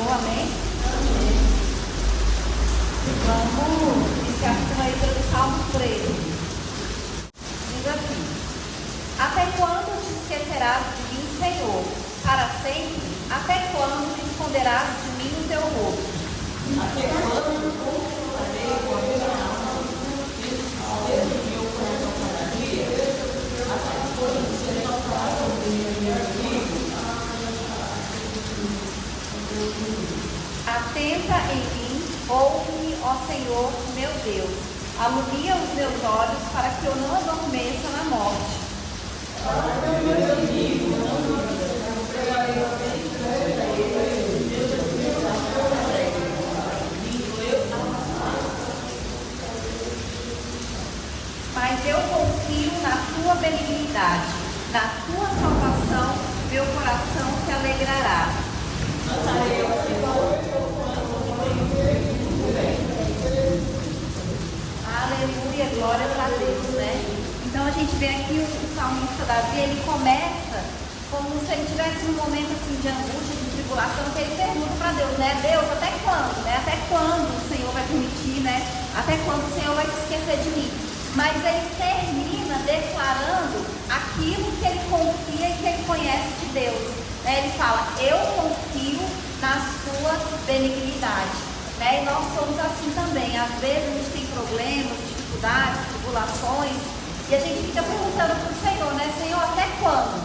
Senhor, amém? Vamos iniciar com a leitura do Salmo 13. Diz assim: Até quando te esquecerás de mim, Senhor? Para sempre? Até quando te esconderás de mim o teu rosto? Até quando continuarei com a minha alma desde meu coração cada dia? Até quando serei falado de meu amigo? Atenta em mim, ouve-me, ó Senhor, meu Deus. Alumia os meus olhos para que eu não adormeça na morte. Mas eu confio na tua benignidade, na tua salvação, meu coração se alegrará. Aleluia, glórias a Deus, né? Então a gente vê aqui o salmista Davi, ele começa como se ele estivesse num momento assim de angústia, de tribulação, que ele pergunta para Deus, né? Deus, até quando, né? Até quando o Senhor vai permitir, né? Até quando o Senhor vai se esquecer de mim? Mas ele termina declarando aquilo que ele confia e que ele conhece de Deus, né? Ele fala, eu confio na sua benignidade, né? E nós somos assim também. Às vezes a gente tem problemas, dificuldades, tribulações, e a gente fica perguntando para o Senhor, né? Senhor, até quando?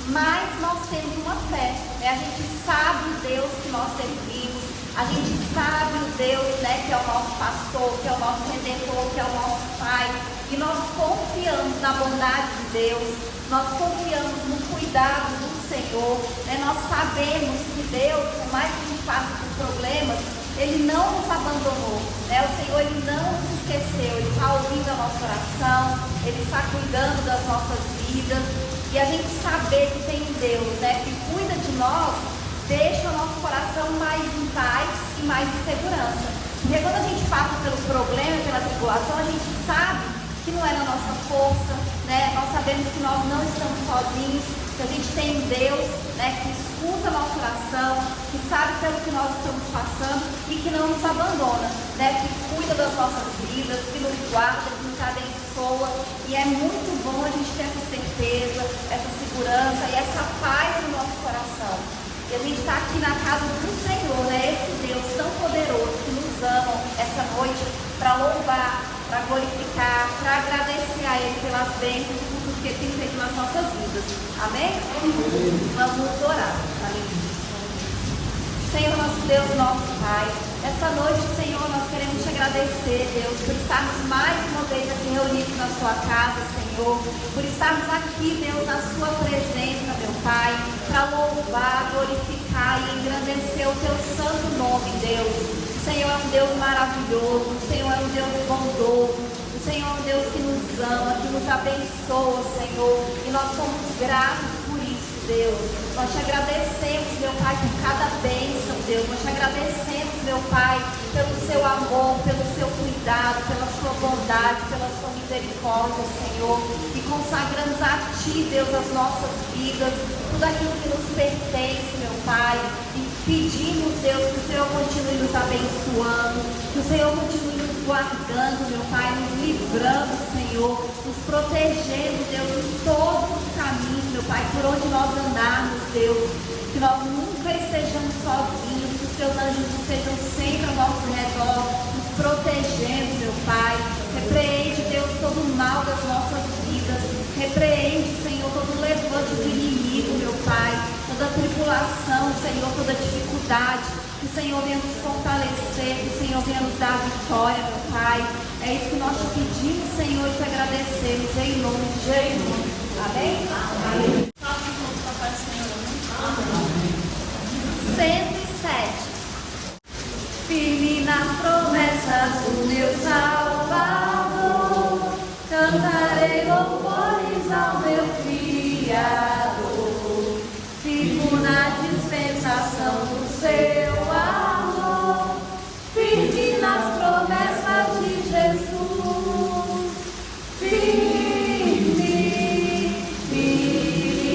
Mas nós temos uma fé, né? A gente sabe o Deus que nós servimos, a gente sabe o Deus, né, que é o nosso pastor, que é o nosso redentor, que é o nosso Pai, e nós confiamos na bondade de Deus, nós confiamos no cuidado do Senhor, né? Nós sabemos que Deus, por mais que a gente passe por problemas, Ele não nos abandonou, né? O Senhor, Ele não nos esqueceu, Ele está ouvindo a nossa oração, Ele está cuidando das nossas vidas. E a gente saber que tem um Deus, né, que cuida de nós, deixa o nosso coração mais em paz e mais em segurança. Porque quando a gente passa pelo problema, pela tribulação, a gente sabe que não é na nossa força, né? Nós sabemos que nós não estamos sozinhos, que a gente tem um Deus, né, que escuta a nossa oração, que sabe pelo que nós estamos passando e que não nos abandona, né? Que cuida das nossas vidas, que nos guarda, que nos abençoa. E é muito bom a gente ter essa certeza, essa segurança e essa paz no nosso coração. E a gente está aqui na casa do Senhor, né? Esse Deus tão poderoso que nos ama essa noite para louvar, para glorificar, para agradecer a Ele pelas bênçãos e por tudo que Ele tem feito nas nossas vidas. Amém? Vamos orar. Aleluia. Senhor, nosso Deus, nosso Pai, essa noite, Senhor, nós queremos te agradecer, Deus, por estarmos mais uma vez aqui reunidos na sua casa, Senhor, por estarmos aqui, Deus, na sua presença, meu Pai, para louvar, glorificar e engrandecer o teu santo nome, Deus. O Senhor é um Deus maravilhoso, o Senhor é um Deus bondoso, o Senhor é um Deus que nos ama, que nos abençoa, Senhor, e nós somos gratos por isso, Deus. Nós te agradecemos, meu Pai, por cada bênção, Deus. Nós te agradecemos, meu Pai, pelo seu amor, pelo seu cuidado, pela sua bondade, pela sua misericórdia, Senhor. E consagramos a Ti, Deus, as nossas vidas, tudo aquilo que nos pertence, meu Pai. E pedimos, Deus, que o Senhor continue nos abençoando, que o Senhor continue nos guardando, meu Pai, nos livrando, Senhor, nos protegendo, Deus, em todos os caminhos, meu Pai, por onde nós andarmos, Deus, que nós nunca estejamos sozinhos, que os teus anjos estejam sempre ao nosso redor, nos protegendo, meu Pai. Repreende, Deus, todo o mal das nossas vidas, repreende, Senhor, todo o levante do inimigo, meu Pai, toda tribulação, Senhor, toda dificuldade, que o Senhor venha nos fortalecer, que o Senhor venha nos dar vitória, meu Pai. É isso que nós te pedimos, Senhor, e te agradecemos em nome de Jesus. Amém? Amém. 107. Firme nas promessas do meu Salvador, cantarei louvores ao meu Criador. Fico na dispensação do seu amor, firme nas promessas de Jesus. Firme, firme.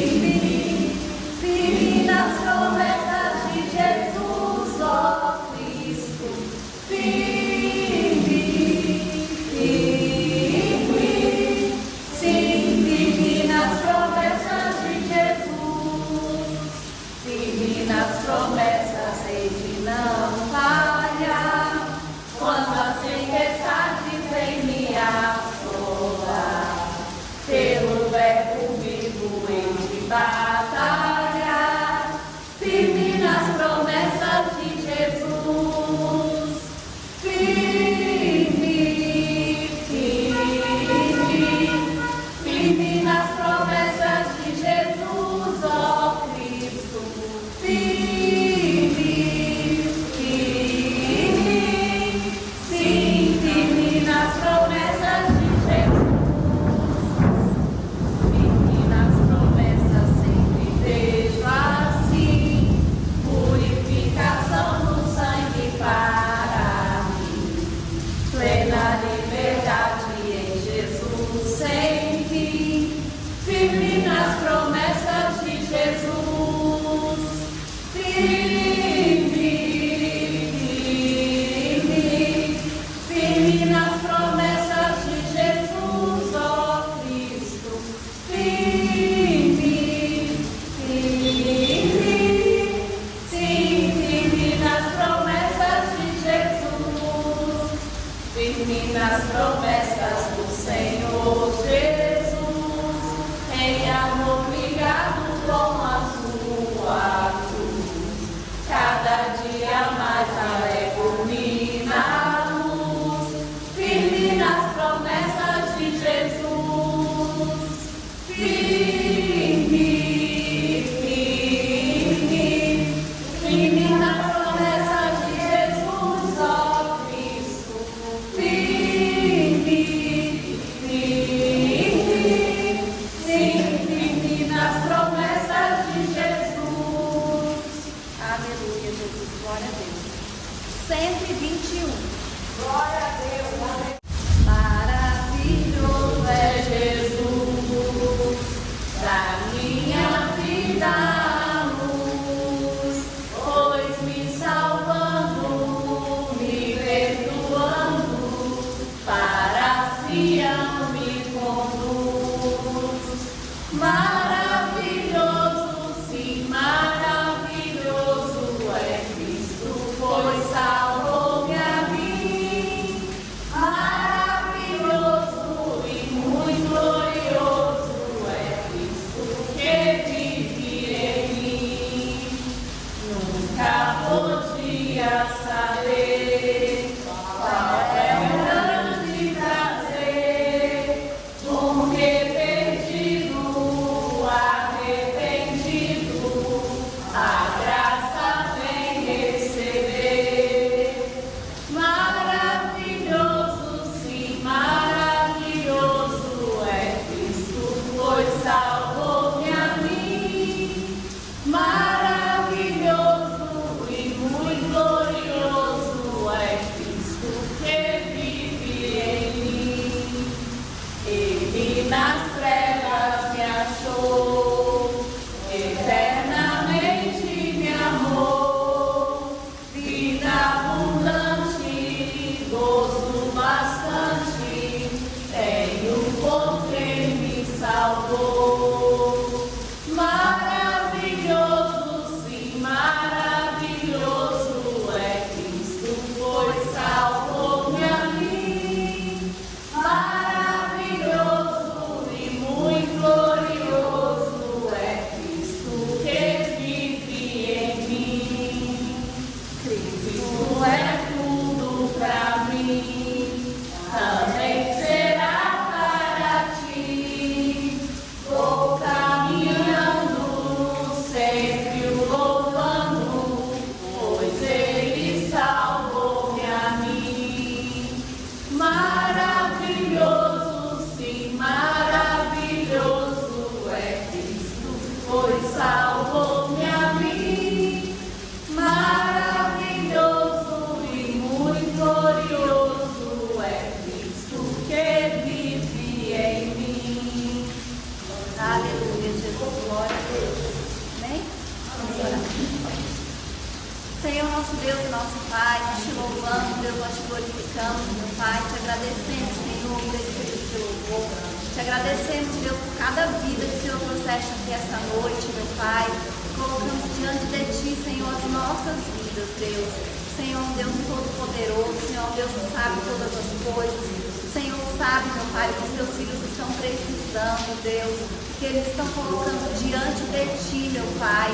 nosso Deus e nosso Pai, nós te louvamos, Deus, nós te glorificamos, meu Pai, te agradecemos, Senhor, por esse período de louvor. Te agradecemos, Deus, por cada vida que o Senhor trouxeste aqui essa noite, meu Pai. Colocamos diante de Ti, Senhor, as nossas vidas, Deus. Senhor, Deus Todo-Poderoso, Senhor, Deus que sabe todas as coisas. Senhor, sabe, meu Pai, que os Teus filhos estão precisando, Deus, que eles estão colocando diante de Ti, meu Pai.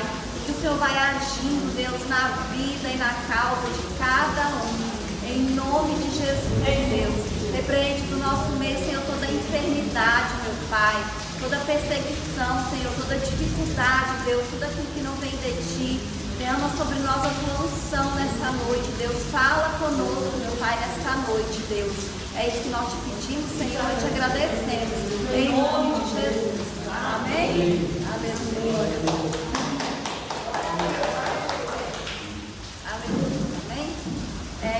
Que o Senhor vai agindo, Deus, na vida e na causa de cada um. Em nome de Jesus, Deus. Repreende do nosso meio, Senhor, toda enfermidade, meu Pai. Toda perseguição, Senhor, toda dificuldade, Deus, tudo aquilo que não vem de Ti. Derrama sobre nós a tua unção nessa noite, Deus. Fala conosco, meu Pai, nesta noite, Deus. É isso que nós te pedimos, Senhor, e te agradecemos. Em nome de Jesus. Amém? Aleluia.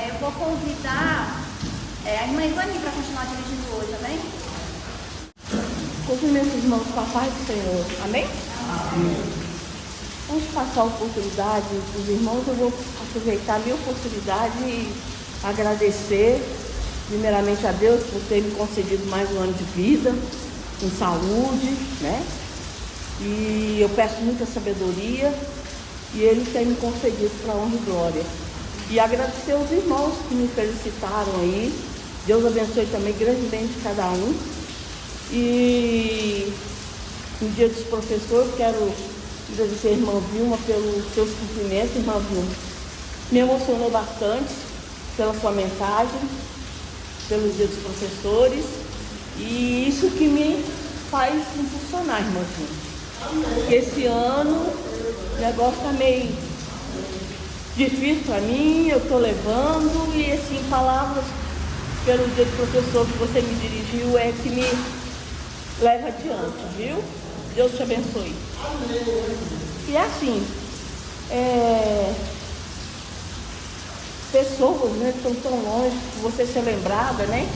Eu vou convidar a irmã Ivani para continuar dirigindo hoje, amém? Cumprimento os irmãos com a paz do Senhor, amém? Amém. Antes de passar a oportunidade dos irmãos, eu vou aproveitar a minha oportunidade e agradecer primeiramente a Deus por ter me concedido mais um ano de vida, com saúde, né? E eu peço muita sabedoria e Ele tem me concedido para a honra e glória. E agradecer aos irmãos que me felicitaram aí. Deus abençoe também grandemente cada um. E no dia dos professores, quero agradecer a irmã Vilma pelos seus cumprimentos. Irmã Vilma, me emocionou bastante pela sua mensagem, pelo dia dos professores. E isso que me faz impulsionar, irmã Vilma. Esse ano o negócio está meio difícil para mim, eu estou levando, e assim, palavras pelo dia do professor que você me dirigiu é que me leva adiante, viu? Deus te abençoe. E assim, pessoas, né, que estão tão longe, você ser lembrada, né?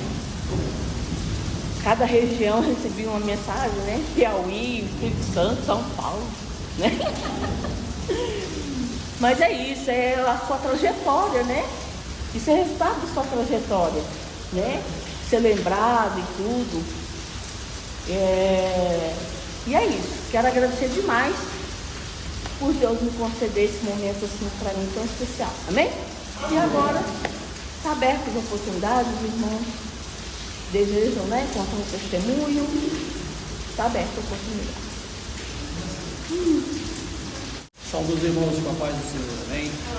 Cada região recebia uma mensagem, né? Piauí, Espírito Santo, São Paulo, né? Mas é isso, é a sua trajetória, né? Isso é resultado da sua trajetória, né? Ser lembrado e tudo. E é isso. Quero agradecer demais por Deus me conceder esse momento assim para mim tão especial. Amém? E agora, está aberto as oportunidades, os irmãos desejam, né? Contar um testemunho. Está aberta a oportunidade. Saúde os irmãos com a paz do Senhor, amém? A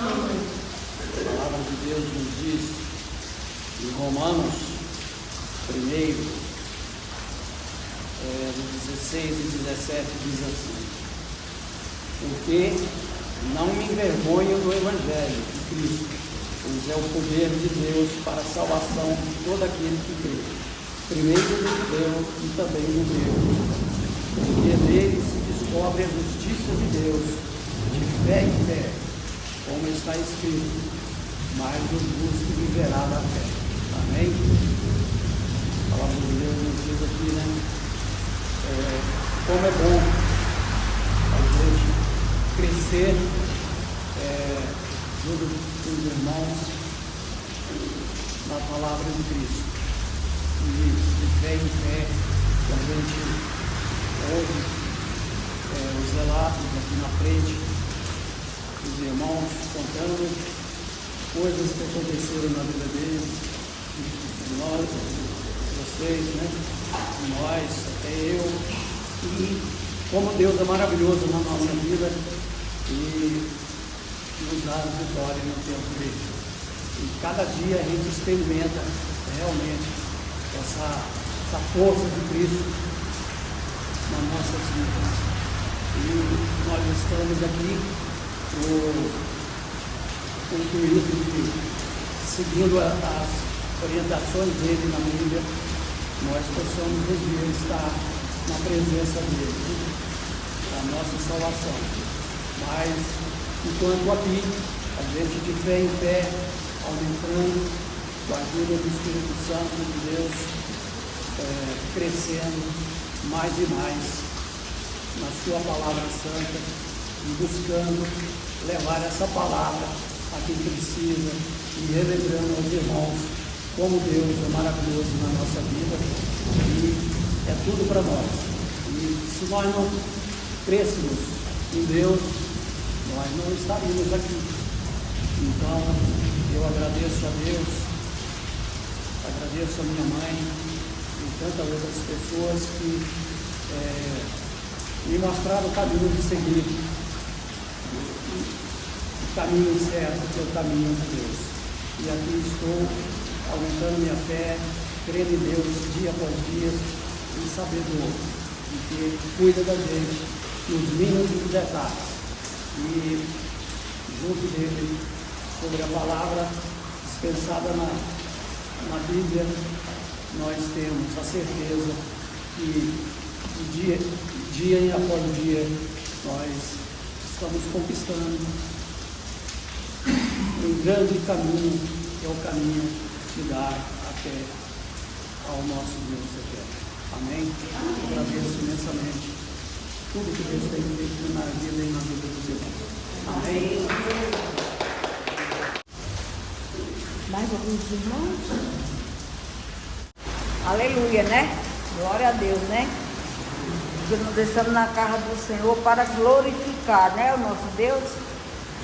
palavra de Deus nos diz em Romanos 1, 16 e 17, diz assim: porque não me envergonho do Evangelho de Cristo, pois é o poder de Deus para a salvação de todo aquele que crê, primeiro do judeu e também do grego, porque nele se descobre a justiça de Deus, de fé em fé, como está escrito, mas o justo viverá da fé. Amém? A palavra de Deus nos diz aqui, né? Como é bom a gente crescer junto com os irmãos na palavra de Cristo. E de fé em fé, que a gente ouve os relatos aqui na frente, os irmãos contando coisas que aconteceram na vida deles, de nós, vocês, né? De nós, até eu. E como Deus é maravilhoso na nossa vida e nos dá vitória no tempo dele. E cada dia a gente experimenta realmente essa força de Cristo nas nossas vidas. E nós estamos aqui com o intuito de, seguindo as orientações dele na Bíblia, nós possamos um dia estar na presença dele, a nossa salvação. Mas, enquanto aqui, a gente de fé em fé, aumentando, com a ajuda do Espírito Santo de Deus, crescendo mais e mais na sua palavra santa, e buscando levar essa palavra a quem precisa e relembrando aos irmãos como Deus é maravilhoso na nossa vida e é tudo para nós. E se nós não crêssemos em Deus, nós não estaríamos aqui. Então, eu agradeço a Deus, agradeço a minha mãe e tantas outras pessoas que me mostraram o caminho de seguir, o caminho certo, que é o caminho de Deus. E aqui estou, aumentando minha fé, crendo em Deus dia após dia e sabedor de que Ele cuida da gente nos mínimos detalhes. E junto dele, sobre a palavra dispensada na Bíblia, nós temos a certeza que dia após dia nós estamos conquistando um grande caminho, que é o caminho que dá até ao nosso Deus eterno. Amém? Eu agradeço imensamente tudo que Deus tem feito na vida e na vida dos irmãos. Amém? Mais alguns irmãos? Aleluia, né? Glória a Deus, né? Porque nós estamos na casa do Senhor para glorificar, né, o nosso Deus.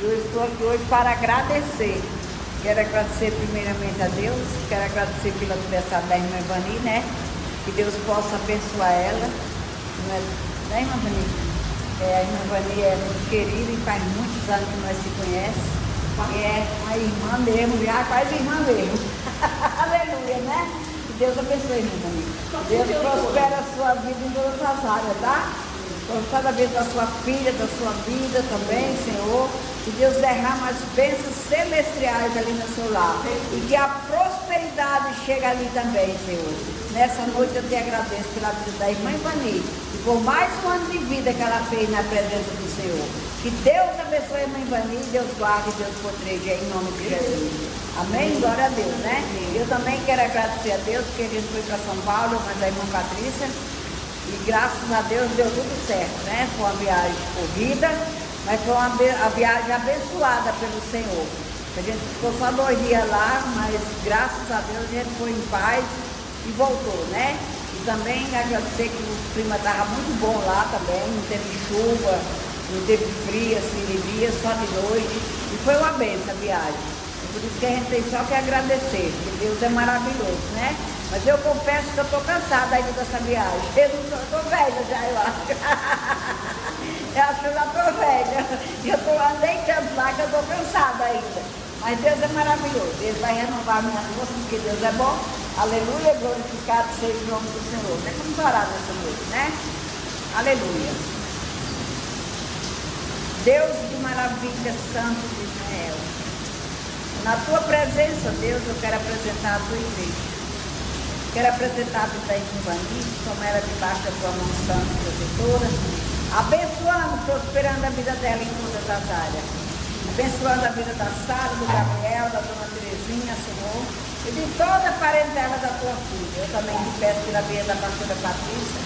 Eu estou aqui hoje para agradecer. Quero agradecer primeiramente a Deus, quero agradecer pelo aniversário da irmã Vani, né? Que Deus possa abençoar ela. Não é, né, irmã Vani? A irmã Vani é muito querida e faz muitos anos que nós se conhecemos. E é uma irmã mesmo, já quase irmã mesmo. Aleluia, né? Que Deus abençoe a irmã Vani. Deus prospera a sua vida em todas as áreas, tá? Cada vez da sua filha, da sua vida também, Senhor. Que Deus derrama as bênçãos celestiais ali no seu lar. E que a prosperidade chegue ali também, Senhor. Nessa noite eu te agradeço pela vida da irmã Ivani. E por mais um ano de vida que ela fez na presença do Senhor. Que Deus abençoe a irmã Ivani, Deus guarde, Deus proteja em nome de Jesus. Amém? Glória a Deus, né? Eu também quero agradecer a Deus, porque ele foi para São Paulo, mas a irmã Patrícia. E graças a Deus deu tudo certo, né? Foi uma viagem corrida, mas foi uma viagem abençoada pelo Senhor. A gente ficou só 2 dias lá, mas graças a Deus a gente foi em paz e voltou, né? E também agradecer que o clima estava muito bom lá também, não teve chuva, não teve frio, assim, de dia, só de noite. E foi uma bênção a viagem. E por isso que a gente tem só que agradecer, porque Deus é maravilhoso, né? Mas eu confesso que eu estou cansada ainda dessa viagem. Eu estou velha já, eu acho. Eu acho que eu já estou velha. Eu andei tanto lá que eu estou cansada ainda. Mas Deus é maravilhoso. Ele vai renovar minha força, porque Deus é bom. Aleluia, glorificado seja o nome do Senhor. Vamos orar nessa noite, né? Aleluia. Deus de maravilha, Santo de Israel. Na tua presença, Deus, eu quero apresentar a tua igreja. Quero apresentar a vida da irmã Vani, como ela debaixo da tua mão santa e protetora, abençoando, prosperando a vida dela em todas as áreas. Abençoando a vida da Sara, do Gabriel, da dona Terezinha, Senhor, e de toda a parentela da tua filha. Eu também te peço pela vida da pastora Patrícia.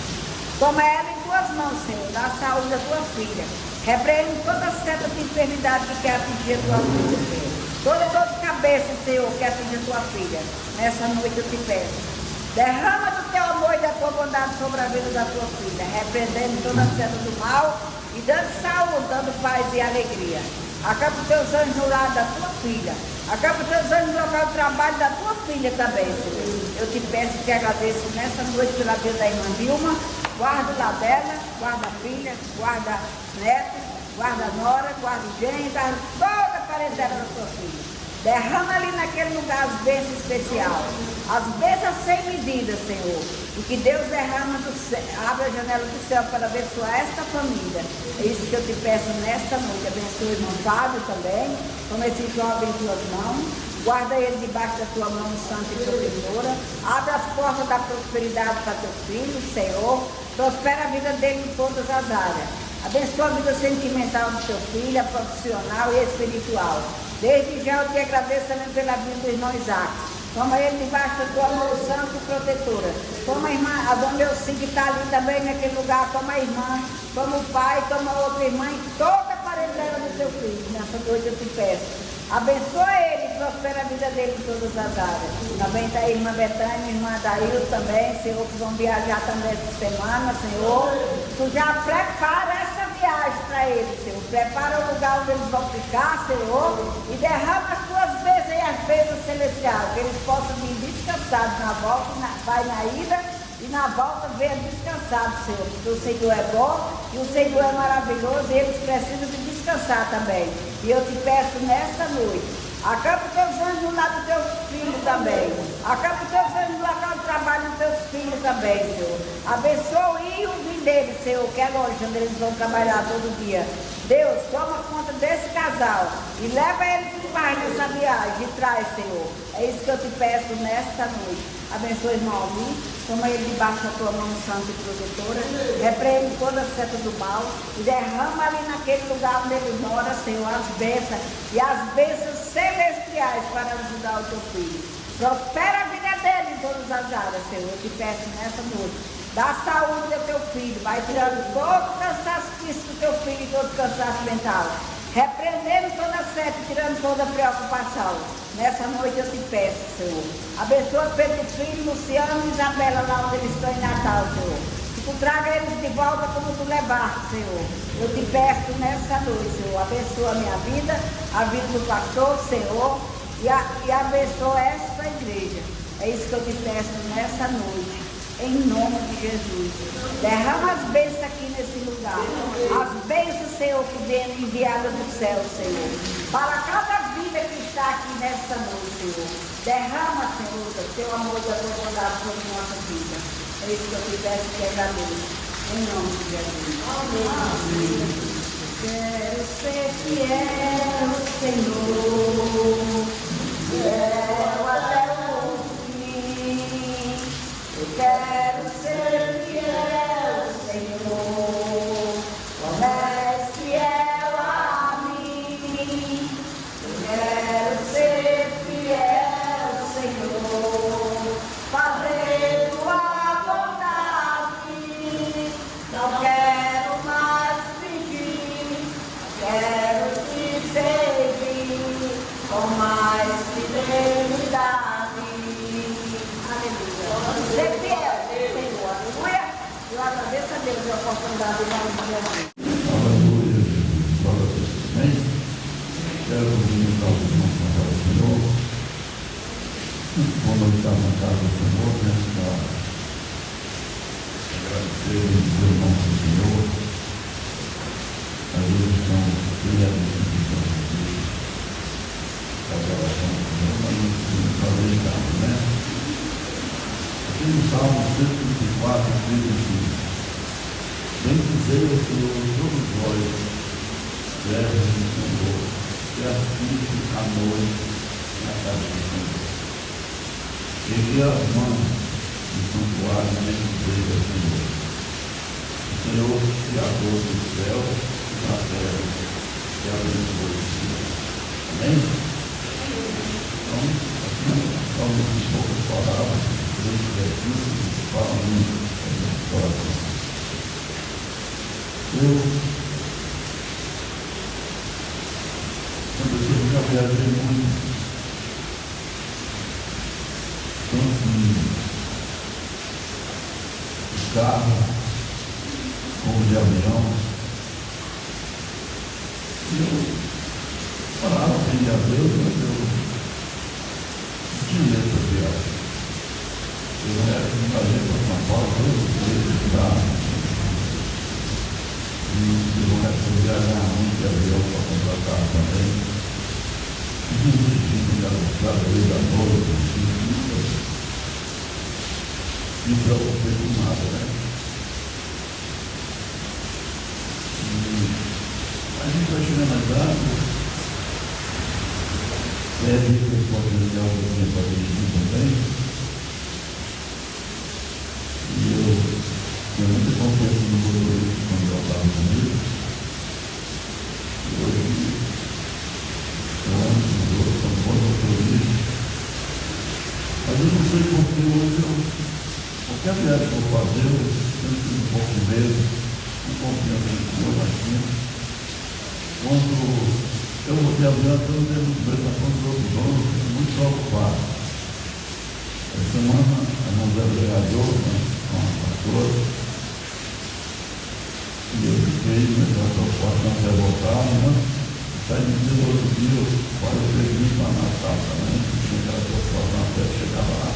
Toma ela em tuas mãos, Senhor, dá a saúde da tua filha. Repreende toda seta de enfermidade que quer atingir a tua filha, Senhor. Toda dor de cabeça, Senhor, que atingir a tua filha. Nessa noite eu te peço. Derrama do teu amor e da tua bondade sobre a vida da tua filha, repreendendo toda a seta do mal e dando saúde, dando paz e alegria. Acaba os teus anjos no lado da tua filha. Acaba os teus anjos no local de trabalho da tua filha também, Senhor. Eu te peço e te agradeço nessa noite pela vida da irmã Vilma. Guarda o lado dela, guarda a filha, guarda as netas, guarda a nora, guarda o genro, guarda toda a parentela da tua filha. Derrama ali naquele lugar as bênçãos especiais, as bênças sem medida, Senhor. E que Deus derrama do céu, abre a janela do céu para abençoar esta família. É isso que eu te peço nesta noite. Abençoa o irmão Fábio também. Toma esse jovem em tuas mãos. Guarda ele debaixo da tua mão santa e protetora. Abre as portas da prosperidade para teu filho, Senhor. Prospera a vida dele em todas as áreas. Abençoa a vida sentimental do teu filho, a profissional e espiritual. Desde já eu te agradeço também pela vida do irmão Isaac. Toma ele debaixo da tua mão santa e protetora. Toma a irmã, a dona Elci que está ali também naquele lugar. Toma a irmã, toma o pai, toma a outra irmã e toda a parentela do teu filho. Nessa noite eu te peço. Abençoa ele, prospera a vida dele em todas as áreas. Também está a irmã Betânia, a irmã Daíl também, Senhor, que vão viajar também essa semana, Senhor. Tu já prepara essa viagem para eles, Senhor. Prepara o lugar onde eles vão ficar, Senhor, e derrama as tuas bênçãos e as bênçãos celestiais, que eles possam vir descansados na volta, vai na ida e na volta venha descansados, Senhor, porque o Senhor é bom e o Senhor é maravilhoso e eles precisam de descansar também. E eu te peço nesta noite, acampa os teus anjos no lado dos teus filhos também. Acampa os teus anjos no local de trabalho dos teus filhos também, Senhor. Abençoa o ir e o vir deles, Senhor, que é longe onde eles vão trabalhar todo dia. Deus, toma conta desse casal e leva eles em paz nessa viagem e traz, Senhor. É isso que eu te peço nesta noite. Abençoa o irmão Alvin, toma ele debaixo da tua mão santa e protetora, repreende toda a seta do mal e derrama ali naquele lugar onde ele mora, Senhor, as bênçãos e as bênçãos celestiais para ajudar o teu filho. Prospera a vida dele em todas as áreas, Senhor, eu te peço nessa noite. Dá saúde ao teu filho, vai tirando todo o cansaço físico do teu filho e todo o cansaço mental. Repreendendo toda a seta, tirando toda a preocupação. Nessa noite eu te peço, Senhor. Abençoa Pedro Filho, Luciano e Isabela lá onde eles estão em Natal, Senhor. Que tu traga eles de volta como tu levaste, Senhor. Eu te peço nessa noite, Senhor. Abençoa a minha vida, a vida do pastor, Senhor. E abençoa esta igreja. É isso que eu te peço nessa noite. Em nome de Jesus. Derrama as bênçãos aqui nesse lugar. As bênçãos, Senhor, que vêm enviadas do céu, Senhor. Para cada vida que está aqui nesta noite, Senhor. Derrama, Senhor, o teu amor e a tua bondade sobre nossa vida. É isso que eu te peço que agradeço. Em nome de Jesus. Amém. Quero ser fiel, Senhor. Fiel até o fim. Eu quero ser fiel, Senhor, como és fiel a mim. Eu quero ser fiel, Senhor, fazer tua vontade. Não quero mais fingir, quero te servir com mais fidelidade. Ser fiel, Senhor, aleluia. Eu agradeço a Deus a oportunidade de nós Jesus. Aleluia, glória a Deus. Amém? Quero cumprimentar os irmãos na casa do Senhor. Quando eu estava na casa do Senhor, né, para agradecer os irmãos do Senhor. Às vezes estão criados a oração do Senhor, mas não fazer nada, né? No Salmo 124, diz assim: bendizei ao Senhor todos vós, servos do Senhor, que assiste a noite na casa do Senhor. Cheguei as mãos do santuário e bendizei ao Senhor. O Senhor, Criador do céu e da terra, que abençoe o Senhor. Amém? Então, são poucas palavras. Fala muito no coração. Eu já viajei muito, tanto de carro como de avião. E eu falava, pedia a Deus, mas eu tinha medo da viagem. Eu era de fazer para São Paulo todos os dias de carro. E eu vou viajar muito de avião para comprar carro também. E muito difícil de alugar desde a noite. Não me preocupei com nada, né? E a gente vai chegando a casa. Deve ter potencial para dirigir também. E eu nunca confiei no motorista quando eu estava comigo. E hoje, os outros são bons motoristas. Mas eu não sei porque hoje, qualquer viagem que eu fazer, eu sinto um pouco de medo, não confio no Senhor, mas sim. Quando eu de avião, estamos tendo prestação de outros donos, muito preocupados. Essa semana, a José vereador, com a pastora, e eu fiquei nessa preocupação revoltada, né? Sai de dia, outro dia, quase eu perdi para Natal também, tinha aquela preocupação até chegar lá.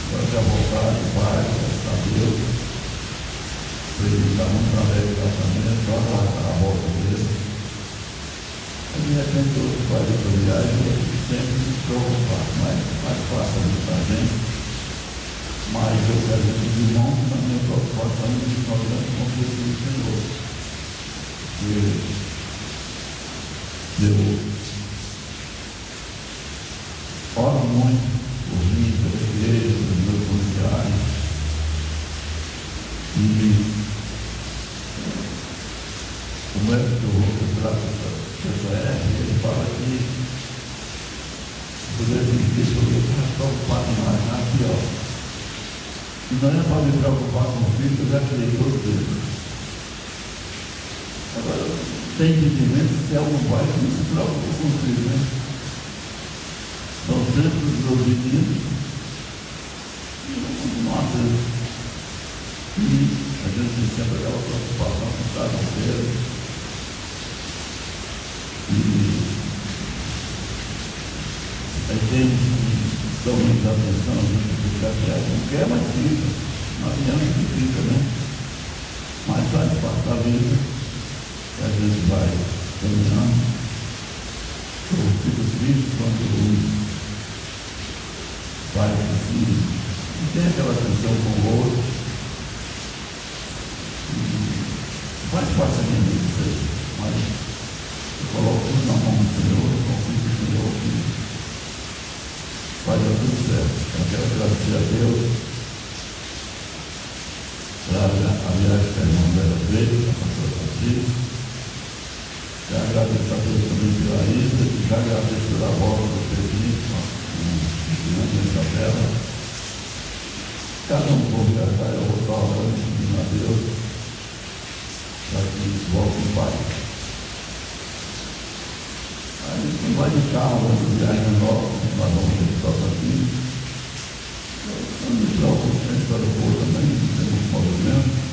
Agora já voltar de paz, graças a Deus. Ele está muito alegre lá também, só a volta dele. Aí, de repente, outro faz outra viagem, eu sempre me preocupar, mas mais fácil para a gente. Mas eu quero que os irmãos, na minha preocupação, de nós com Jesus do Senhor. Eu oro muito por mim, pela igreja, pelos meus familiares. E o médico que eu vou procurar para essa ele fala que por esses dias eu estava preocupado mais, pior. E não é para me preocupar com o filho, eu já criei todos eles. Agora, tem entendimento que é algum pai que não se preocupa com o filho, né? São sempre os meus meninos, nossa, e a gente tem sempre aquela preocupação com cada um deles. E aí tem que dar muita atenção, a gente fica quieto, não quer, mas fica, não adianta que fica, né? Mas faz parte da vida, que a gente vai caminhando. Eu fico triste quando o pai assim, não tem aquela atenção com o outro. Faz parte da minha vida isso aí, mas eu coloco tudo na mão do Senhor, eu confio no Senhor que vai dar tudo certo. Eu quero agradecer a Deus pela viagem que a irmã dela fez, a pastora Patrícia. Já agradeço a Deus também pela ida, e já agradeço pela volta do Pedrinho, ensinando essa dela. Cada um for viajar, eu vou estar orando, pedindo a Deus, para que volte em paz. Aí quem vai de carro, vai de viagem nova, nós vamos ter que tocar aqui. Eu não me preocupo com a história boa também, não tem muito movimento.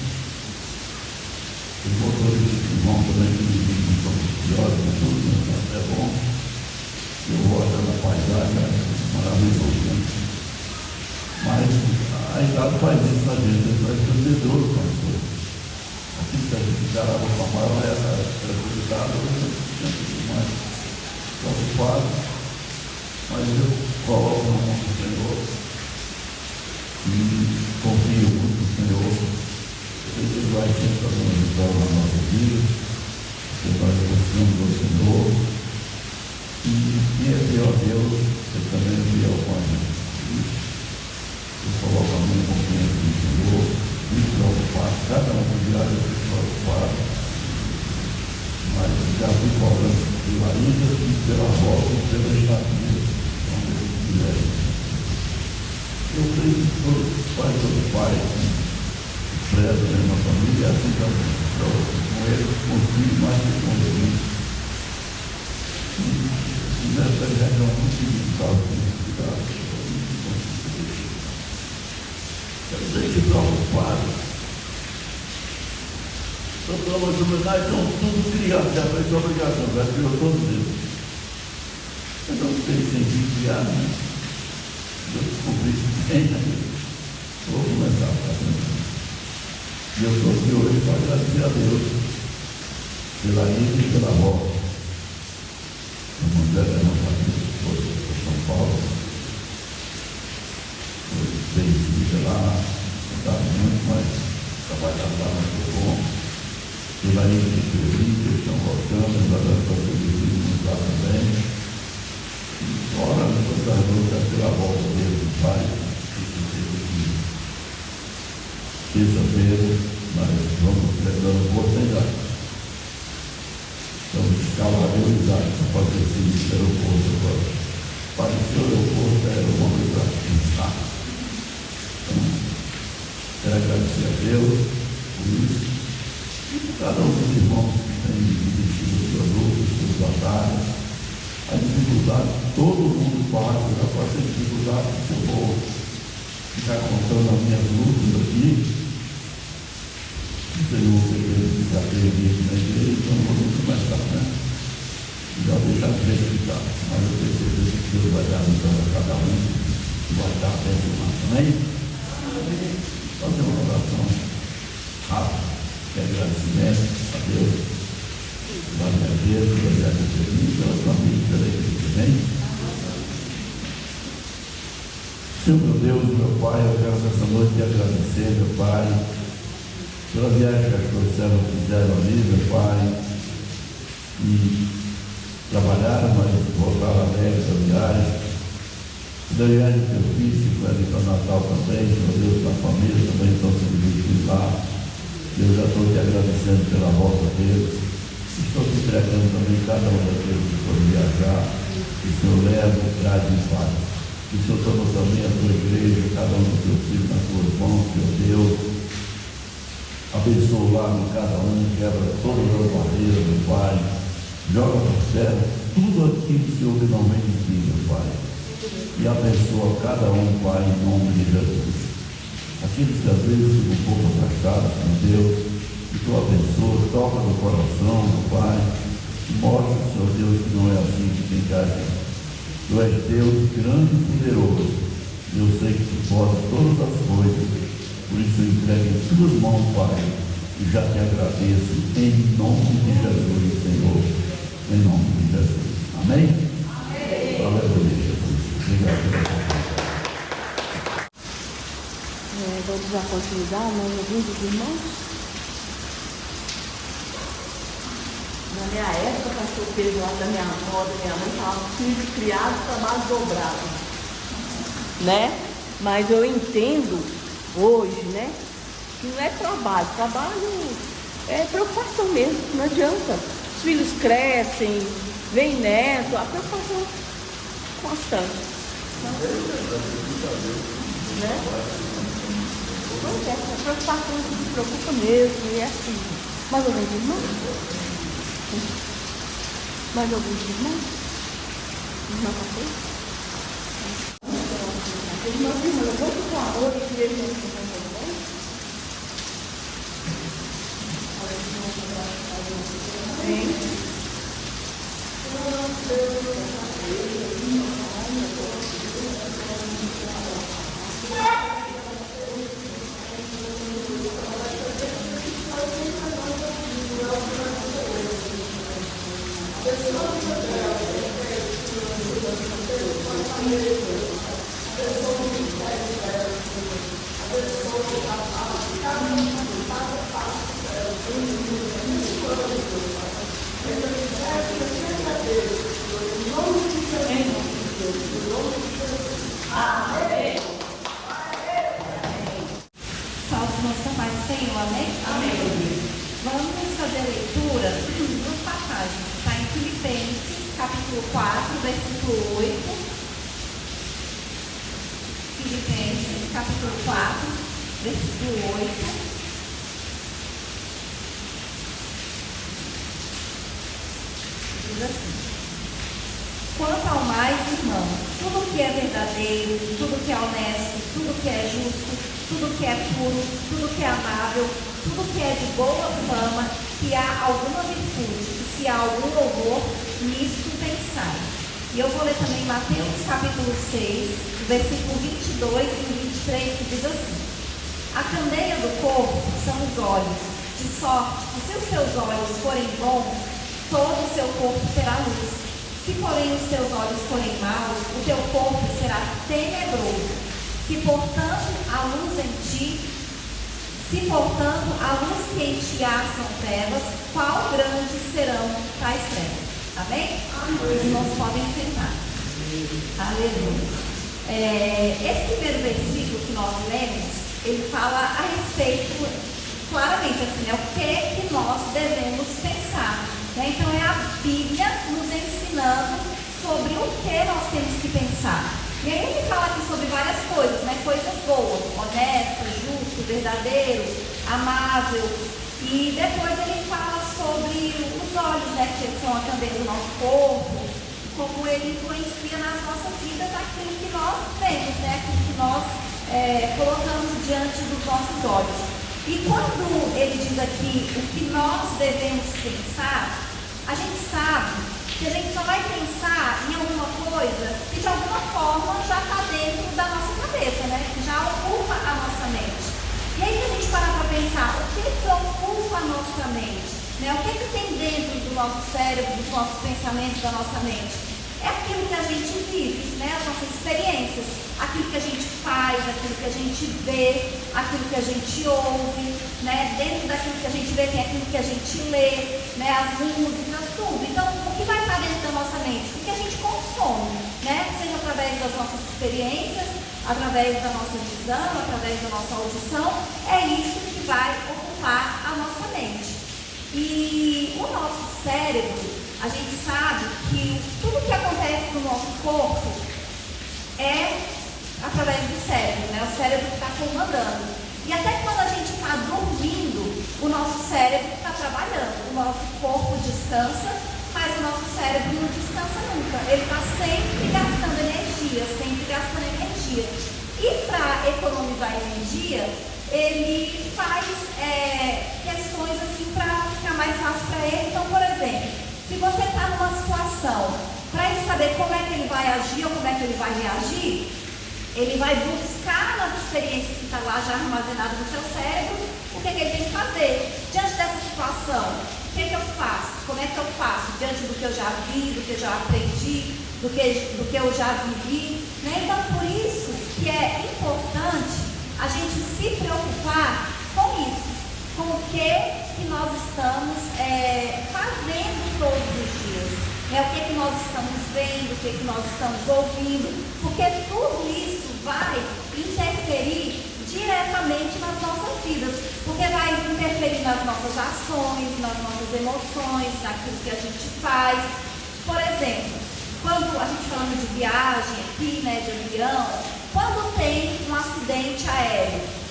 Os motores vão também que me são piores e tudo, mas é bom. Eu vou olhando a paisagem, é maravilhoso, né? Mas a idade faz isso na gente, ele vai ser medroso com as coisas. Aqui que a gente encarava com a maior tranquilidade, eu sempre mais preocupado, mas eu coloco na mão do Senhor e confio muito no Senhor. Ele vai sempre fazendo vitória na nossa vida, que nós confiamos no Senhor, e quem é fiel a Deus, ele também é fiel com a gente. Eu coloco a minha confiança no Senhor, muito preocupado, cada um do diário eu fico preocupado, mas já fui cobrando pela ida e pela volta e pela estadia, onde eu quiser. Eu creio que todo pai prezo na minha família, assim que eu com ele, confio mais que com ele. E nessa região muito digital, eu fico preocupado. Doutor, as humanidades são tudo criados, já fez obrigação, já criou todos eles. Eu não sei se tem que criar, né? Eu descobri que tem, né? Vou começar a fazer. E eu estou aqui hoje para agradecer a Deus pela ida e pela volta. Eu mandei a irmã Patrícia para São Paulo. Eu dei vida lá, não estava muito, mas trabalhava lá muito bom. Pela ida de Pedrinho, eles estão voltando, nós vamos fazer isso lá também. E fora, depois das lutas pela volta dele, do pai, terça-feira, nós vamos celebrar o oportunidade. Vamos escalar o Isaac para fazer esse aeroporto agora. Parecer o aeroporto era uma coisa instável. Então, quero agradecer a Deus por isso. E por cada um dos irmãos que tem dirigido os seus lutas, os seus batalha, a dificuldade que todo mundo passa. Eu já passei dificuldade, se eu vou ficar contando as minhas lutas aqui, não sei o que ficar perdido na igreja, então não vou nem começar, né? Já deixar de explicar, mas eu tenho certeza que Deus vai dar então a cada um, vai dar perto de nós, amém? Fazer uma oração rápida, de agradecimento a Deus, glória a Deus, glória a Deus, pela família, pela igreja, amém? Senhor meu Deus, meu Pai, eu quero nessa noite te agradecer, meu Pai, pela viagem que as tuas servas fizeram ali, meu Pai, e trabalharam, mas voltaram alegres da viagem. Da viagem que eu fiz, que foi ali para o Natal também, meu Deus, na família também estão se divertindo lá. Eu já estou te agradecendo pela volta deles. Estou te entregando também cada um daqueles que foram viajar. Que o Senhor leva e traz em paz. Que o Senhor toma também a tua igreja, cada um dos teus filhos nas tuas mãos, meu Deus. Abençoa lá em cada um, quebra todas as barreiras, meu Pai. Joga para o céu tudo aquilo que o Senhor finalmente diz, meu Pai. E abençoa cada um, Pai, em nome de Jesus. Aqueles que às vezes ficam um pouco afastados, meu Deus, que tu abençoa, toca no coração, meu Pai. E mostra, Senhor Deus, que não é assim que tem que agir. Tu és Deus grande e poderoso. Eu sei que tu pode todas as coisas. Por isso eu entrego em tuas mãos, Pai, e já te agradeço em nome de Jesus, Senhor, em nome de Jesus. Amém? Amém. Aleluia, Jesus. Obrigado. Vamos dar continuidade, nós ouvimos os irmãos. Na minha época, pastor Pedro, lá da minha avó, da minha mãe, falava filho criado, trabalho dobrado. Né? Mas eu entendo hoje, né, que não é trabalho é preocupação mesmo, não adianta. Os filhos crescem, vem neto, a preocupação constante. Né? Pois é, a preocupação se preocupa mesmo, e é assim. Mais alguns irmãos? Mais alguns irmãos? Irmã Patrícia? Irmã, eu vou com amor e queria ver se você Quanto ao mais, irmãos, tudo que é verdadeiro, tudo que é honesto, tudo que é justo, tudo que é puro, tudo que é amável, tudo que é de boa fama, se há alguma virtude, se há algum louvor, nisso pensai. E eu vou ler também Mateus capítulo 6, versículo 22 e 23, que diz assim: a candeia do corpo são os olhos, de sorte que se os teus olhos forem bons, todo o seu corpo terá luz. Se porém os teus olhos forem maus, o teu corpo será tenebroso. Se portanto a luz que em ti há são trevas, qual grande serão tais trevas? Amém? Os irmãos podem sentar. Aleluia. Esse primeiro versículo que nós lemos, ele fala a respeito, claramente assim, o que nós devemos pensar. Então é a Bíblia nos ensinando sobre o que nós temos que pensar. E aí ele fala aqui sobre várias coisas, coisas boas, honesto, justo, verdadeiro, amável. E depois ele fala sobre os olhos, que são a candeia do nosso corpo. ele influencia nas nossas vidas aquilo que nós vemos, né? Aquilo que nós colocamos diante dos nossos olhos. E quando ele diz aqui o que nós devemos pensar, a gente sabe que a gente só vai pensar em alguma coisa que de alguma forma já está dentro da nossa cabeça, né? Que já ocupa a nossa mente. E aí, se a gente parar para pensar, o que ocupa a nossa mente? Né? O que tem dentro do nosso cérebro, dos nossos pensamentos, da nossa mente? É aquilo que a gente vive, né? As nossas experiências, aquilo que a gente faz, aquilo que a gente vê, aquilo que a gente ouve, né? Dentro daquilo que a gente vê tem aquilo que a gente lê, né? As músicas, tudo. Então, o que vai estar dentro da nossa mente? O que a gente consome, né? Seja através das nossas experiências, através da nossa visão, através da nossa audição, é isso que vai ocupar a nossa mente. E o nosso cérebro, a gente sabe que tudo que acontece no nosso corpo é através do cérebro, né? O cérebro que está comandando. E até quando a gente está dormindo, o nosso cérebro está trabalhando. O nosso corpo descansa, mas o nosso cérebro não descansa nunca. Ele está sempre gastando energia, sempre gastando energia. E para economizar energia, ele faz questões assim para ficar mais fácil para ele. Então, por exemplo, se você está numa situação, para ele saber como é que ele vai agir ou como é que ele vai reagir, ele vai buscar nas experiências que estão lá já armazenadas no seu cérebro, o que ele tem que fazer. Diante dessa situação, o que eu faço? Como é que eu faço? Diante do que eu já vi, do que eu já aprendi, do que eu já vivi. Né? Então, por isso que é importante a gente se preocupar com isso, com o que nós estamos fazendo todos os dias, né? O que nós estamos vendo, o que nós estamos ouvindo, porque tudo isso vai interferir diretamente nas nossas vidas, porque vai interferir nas nossas ações, nas nossas emoções, naquilo que a gente faz. Por exemplo, quando a gente falando de viagem aqui, né, de avião, quando tem um acidente aéreo,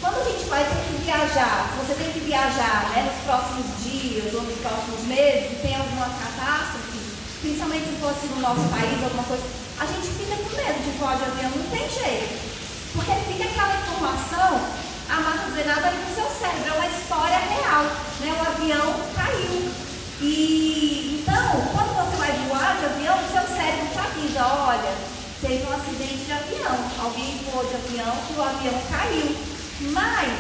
quando a gente vai ter que viajar, se você tem que viajar, né, nos próximos dias ou nos próximos meses, e tem alguma catástrofe, principalmente se fosse no nosso país, alguma coisa, a gente fica com medo de voar de avião, não tem jeito, porque fica aquela informação armazenada ali no seu cérebro, é uma história real, né, o avião caiu. E então, quando você vai voar de avião, o seu cérebro te avisa, olha, teve um acidente de avião, alguém voou de avião e o avião caiu. Mas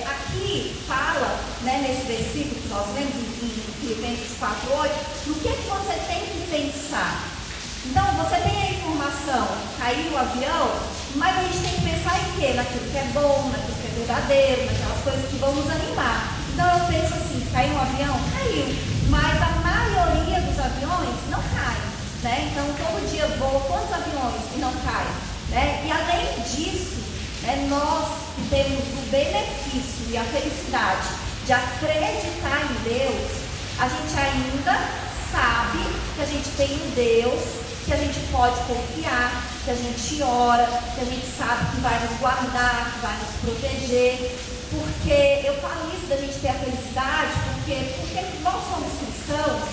aqui fala, né, nesse versículo que nós lemos em Filipenses 4:8, no que você tem que pensar. Então, você tem a informação, caiu o avião, mas a gente tem que pensar em quê? Naquilo que é bom, naquilo que é verdadeiro, naquelas coisas que vão nos animar. Então, eu penso assim, caiu um avião? Caiu. Mas a maioria dos aviões não cai, né? Então, todo dia voa quantos aviões e não cai, né? E além disso, nós que temos o benefício e a felicidade de acreditar em Deus, a gente ainda sabe que a gente tem um Deus que a gente pode confiar, que a gente ora, que a gente sabe que vai nos guardar, que vai nos proteger. Porque eu falo isso da gente ter a felicidade, porque nós somos cristãos,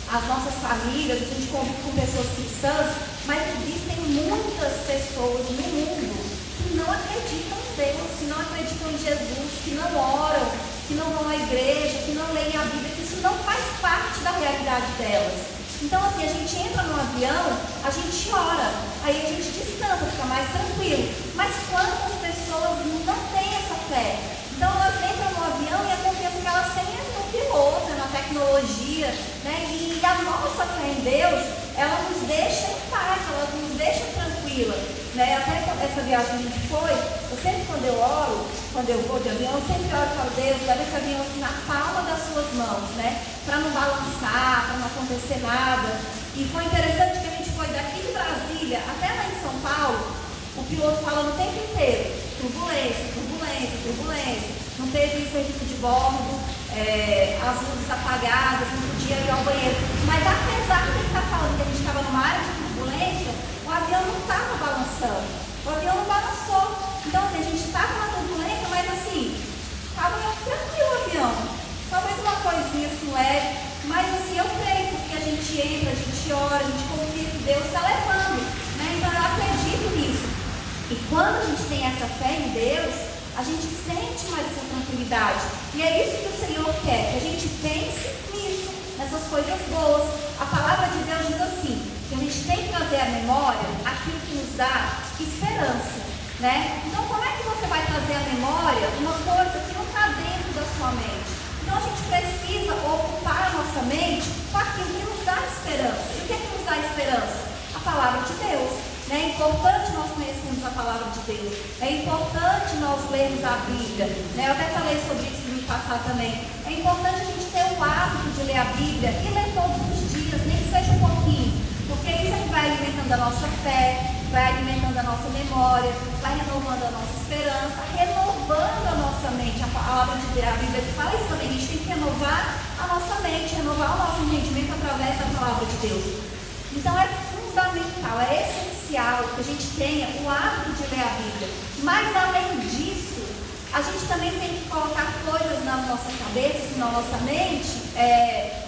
as nossas famílias, a gente convive com pessoas cristãs, mas existem muitas pessoas no mundo que não acreditam em Deus, que não acreditam em Jesus, que não oram, que não vão à igreja, que não leem a Bíblia, que isso não faz parte da realidade delas. Então, assim, a gente entra no avião, a gente ora, aí a gente descansa, fica mais tranquilo. Mas quantas pessoas não têm essa fé? Então, elas entram no avião e a confiança que elas têm é no piloto, na tecnologia, né? E a nossa fé em Deus, ela nos deixa em paz, ela nos deixa tranquila, né? Até essa viagem que a gente foi, eu sempre quando eu oro, quando eu vou de avião, eu sempre oro para Deus, leva esse avião assim na palma das suas mãos, né? Para não balançar, para não acontecer nada. E foi interessante que a gente foi daqui de Brasília até lá em São Paulo, o piloto falando o tempo inteiro, turbulência, turbulência, turbulência. Não teve serviço de bordo, as luzes apagadas, não podia ir ao banheiro. Mas apesar de ele estar falando que a gente estava numa área de turbulência, o avião não estava balançando. O avião não balançou. Então, assim, a gente estava na turbulência, mas assim, estava tranquilo o avião. Talvez uma coisinha assim leve, mas assim, eu creio porque a gente entra, a gente ora, Deus está levando, né? Então eu acredito nisso. E quando a gente tem essa fé em Deus, a gente sente mais essa tranquilidade. E é isso que o Senhor quer, que a gente pense nisso, nessas coisas boas. A palavra de Deus diz assim, que a gente tem que trazer à memória aquilo que nos dá esperança, né? Então como é que você vai trazer à memória uma coisa que não está dentro da sua mente? Então a gente precisa ocupar a nossa mente com aquilo que nos dá esperança. E o que é que nos dá esperança? A palavra de Deus. É importante nós conhecermos a palavra de Deus. É importante nós lermos a Bíblia. Eu até falei sobre isso no passado também. É importante a gente ter o hábito de ler a Bíblia e ler todos os dias, nem que seja um pouquinho. Porque isso é que vai alimentando a nossa fé, vai alimentando a nossa memória, vai renovando a nossa esperança, renovando a nossa mente. A palavra de Deus, a Bíblia fala isso também. A gente tem que renovar a nossa mente, renovar o nosso entendimento através da palavra de Deus. Então é fundamental, é essencial que a gente tenha o hábito de ler a Bíblia. Mas além disso, a gente também tem que colocar coisas nas nossas cabeças, na nossa mente,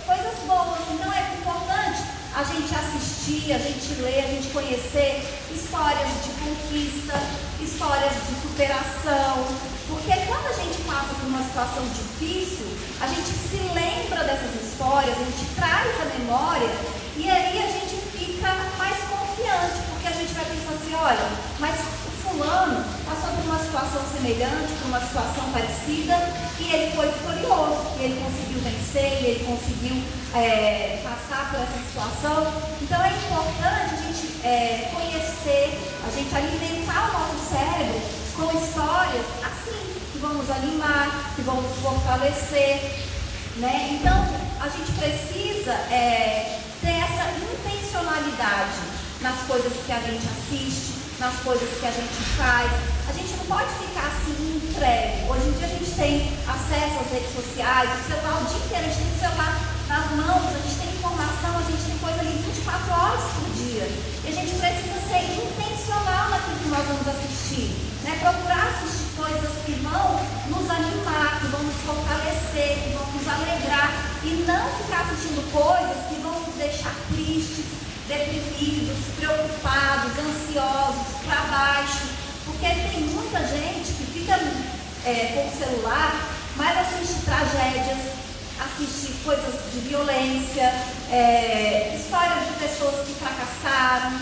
coisas boas. Então é importante a gente assistir, a gente ler, a gente conhecer histórias de conquista, histórias de superação. Porque quando a gente passa por uma situação difícil, a gente se lembra dessas histórias, a gente traz a memória e aí a gente fica mais confiante, porque a gente vai pensar assim, olha, mas o fulano passou por uma situação semelhante, por uma situação parecida, e ele foi vitorioso, e ele conseguiu vencer, e ele conseguiu passar por essa situação. Então é importante a gente conhecer, a gente alimentar o nosso cérebro com histórias assim, que vão nos animar, que vão nos fortalecer, né? Então a gente precisa ter essa intencionalidade nas coisas que a gente assiste, nas coisas que a gente faz. A gente não pode ficar assim entregue. Hoje em dia a gente tem acesso às redes sociais, o celular o dia inteiro, a gente tem o celular nas mãos, a gente tem informação, a gente tem coisa ali 24 horas por dia. E a gente precisa ser intencional naquilo que nós vamos assistir, né? Procurar assistir coisas que vão nos animar, que vão nos fortalecer, que vão nos alegrar, e não ficar assistindo coisas que vão nos deixar tristes, deprimidos, preocupados, ansiosos, para baixo. Porque tem muita gente que fica com o celular, mas assiste tragédias, assiste coisas de violência, histórias de pessoas que fracassaram,